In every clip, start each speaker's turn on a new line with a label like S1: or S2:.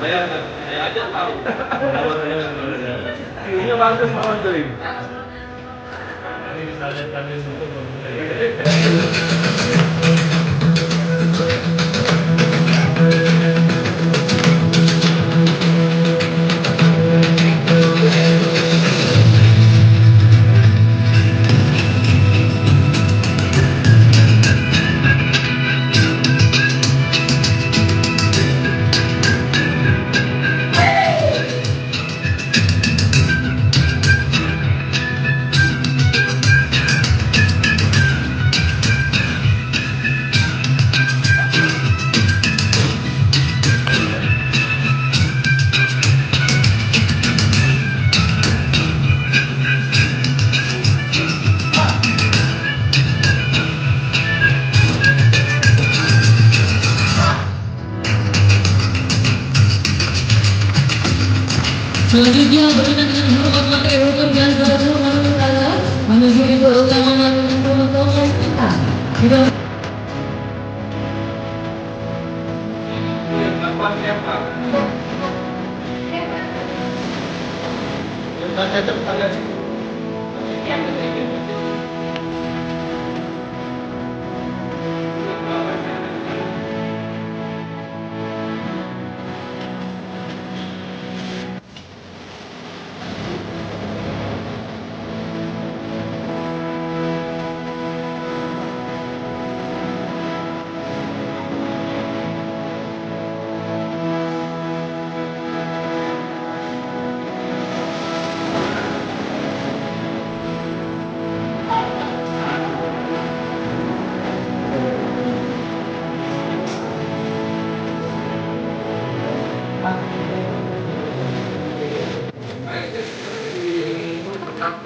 S1: Saya aja tahu. Ini bagus Pak Menteri. Ini misalnya tadi untuk
S2: selanjutnya berkenan dengan hormat Menteri Hukum dan Keamanan menuju pintu utama teman-teman kita.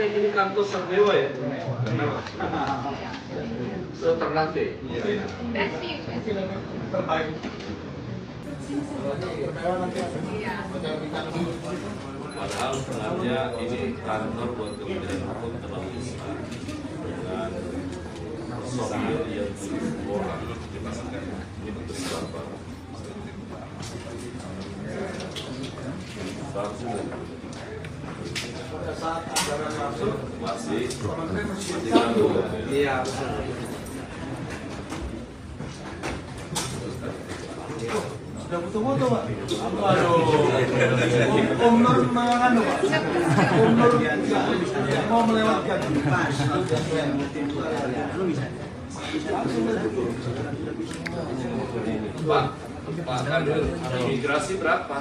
S1: Ini kantor Sardewa ya? Ternate. Padahal sebenarnya ini kantor buat Kementerian Hukum terlalu besar dengan personil yang 7 orang. Ini bentuk berapa? 100. Saat anggaran masuk masih ganggu. Iya betul. Sudah butuh foto Pak? Aduh. Om Nur menganu Pak? Om Nur mau melewatkan. Pak Kadir, imigrasi berapa?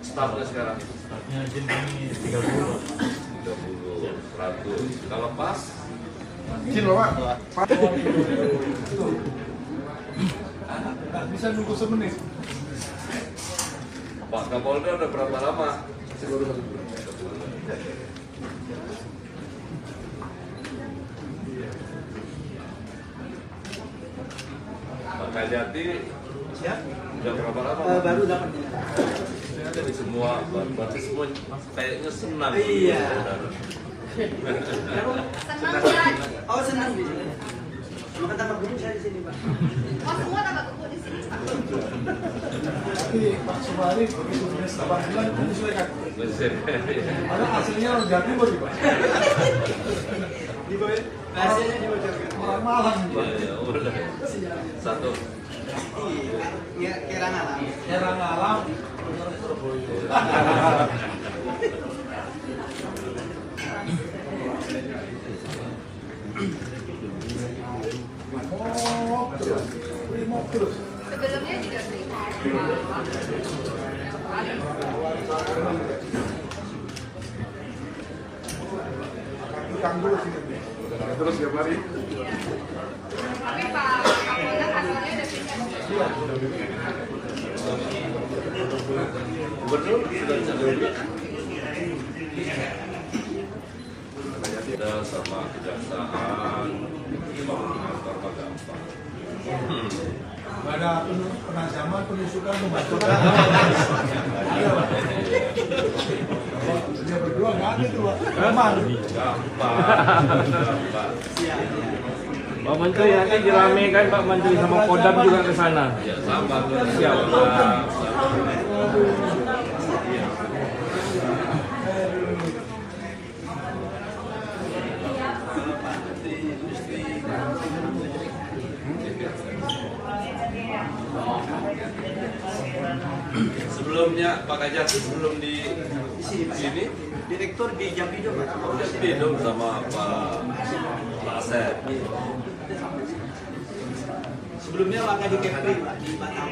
S1: Stafnya sekarang? Stafnya ini 30. 100. Kalau pas? Kilo Pak. Nggak bisa nunggu semenit. Pak Kapolda udah berapa lama? Baru 1 bulan. Pak Kajati udah berapa lama?
S3: Baru dapat.
S1: Jadi semua berarti semua kayaknya senang.
S3: Iya.
S4: Senang kan?
S3: Oh senang di sini. Makan tambah guru saya di sini Pak.
S4: Oh semua tambah kuku di sini Pak.
S5: Tapi Pak Sumari begitu tulis 8 bulan itu disesuaikan. Padahal hasilnya orang Jawa Timur Pak.
S3: Di bawah hasilnya dibocorkan.
S5: Orang Malang Pak.
S1: Ya, udah. Satu.
S3: Iya, Kerang Alam.
S5: Kerang Alam. Surabaya. Terus.
S4: Sebelumnya juga terima.
S5: Tukang dulu sini. Terus ya mari.
S4: Tapi Pak Kapolda kantornya udah pindah.
S1: Gubernur sudah bisa diurus. Kita sama kejaksaan, kantor mah gampang.
S5: Nggak ada penajaman, penusukan, pembacokan. Dia berdua nggak ada tuh Pak. Aman.
S1: Gampang.
S6: Pak Menteri nanti diramekan Pak Menteri sama Kodam juga ke sana.
S1: Ya sama.
S6: Siap.
S1: Sama.
S6: Sebelumnya Pak Kajati sebelum di sini
S3: Direktur di Jampido, Pak.
S6: Jampido sama Pak Asep.
S3: Sebelumnya Pak di Kepri, Pak, di Batam.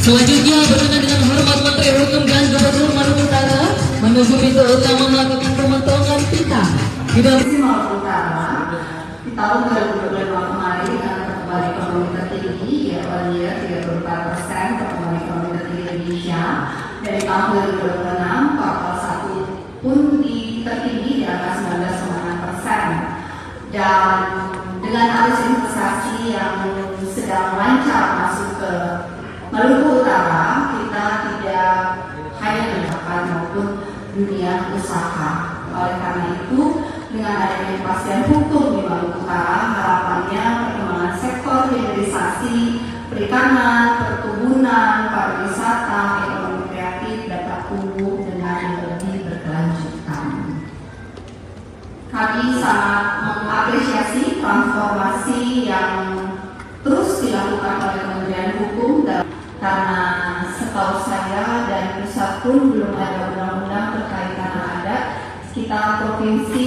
S2: Selanjutnya berkenan dengan hormat Menteri Hukum dan Gubernur Maluku Utara menuju pintu utama melakukan pemotongan pita. Di dalam Maluku Utara di tahun 2025 kemarin dengan pertumbuhan ekonomi tertinggi year-on-year 34% pertumbuhan ekonomi tertinggi Indonesia. Dari tahun 2026 kuartal 1 pun tertinggi di angka 19,6%. Dan dengan arus investasi yang sedang lancar masuk ke Maluku Utara, kita tidak hanya mencapai maupun dunia usaha. Oleh karena itu, dengan adanya kepastian hukum di Maluku Utara, harapannya perkembangan sektor hilirisasi, perikanan, perkebunan, pariwisata, ekonomi kreatif dapat tumbuh dengan lebih berkelanjutan. Kami sangat mengapresiasi transformasi yang terus dilakukan oleh Kementerian Hukum karena setahu saya dari pusat pun belum ada undang-undang terkait tanah adat. Kita provinsi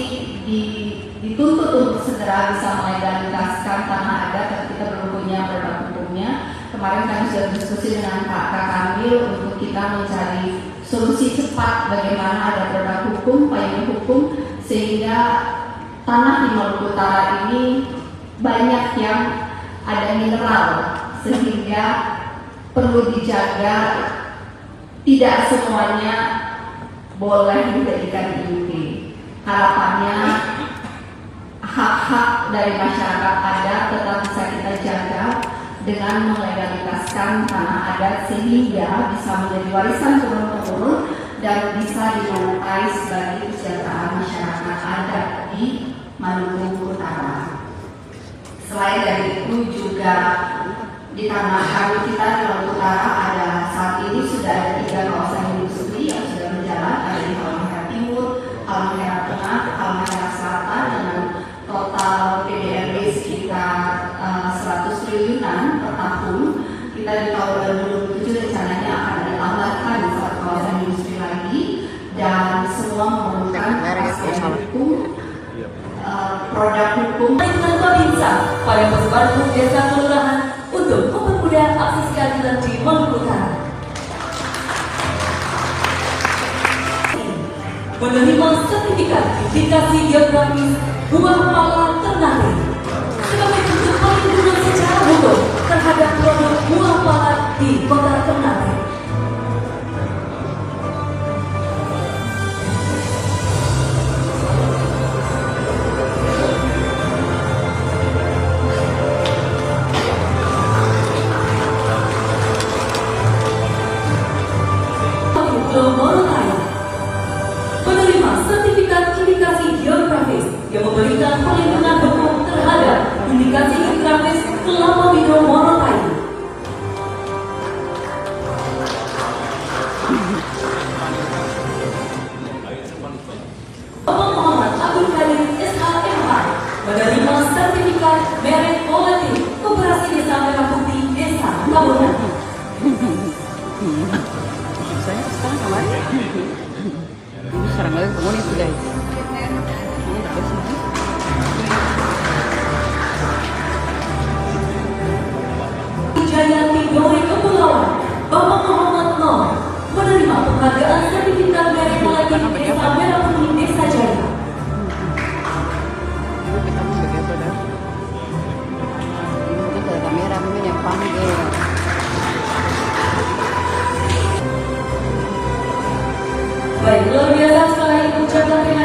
S2: dituntut untuk segera bisa melegalisasikan tanah adat, dan kita belum punya produk hukumnya. Kemarin kami sudah diskusi dengan Pak Kamil untuk kita mencari solusi cepat bagaimana ada produk hukum, payung hukum, sehingga tanah di Maluku Utara ini banyak yang ada mineral, sehingga perlu dijaga, tidak semuanya boleh dijadikan IUP. Harapannya hak-hak dari masyarakat adat tetap bisa kita jaga dengan melegalisasikan tanah adat sehingga bisa menjadi warisan turun-temurun dan bisa dimonetize bagi kesejahteraan masyarakat adat di Maluku Utara. Selain dari itu juga di tanah air kita di Maluku Utara ada saat ini sudah ada 3 kawasan industri yang sudah berjalan, ada di Halmahera Timur, Halmahera Tengah, Halmahera Selatan dengan total PDRB sekitar 100 triliunan per tahun. Kita di tahun 2027 rencananya akan ditambahkan 1 kawasan industri lagi, dan semua memerlukan kepastian hukum, produk hukum
S7: dengan Babinsa pada Posbandu Desa Kelurahan untuk mempermudah akses keadilan di Maluku Utara. Menerima sertifikat indikasi geografis buah pala Ternate sebagai bentuk perlindungan secara hukum terhadap produk buah pala di Kota Ternate. Menerima sertifikat indikasi geografis yang memberikan perlindungan hukum terhadap indikasi geografis Kelapa Wido Morotai. Bapak Muhammad Abdul Karim SHMH menerima sertifikat merek kolektif Koperasi Desa Merah Putih Desa Tabunan.
S8: Saya sekarang kemarin ini sekarang lagi kemudian itu guys.
S7: Baik, luar biasa sekali ucapan terima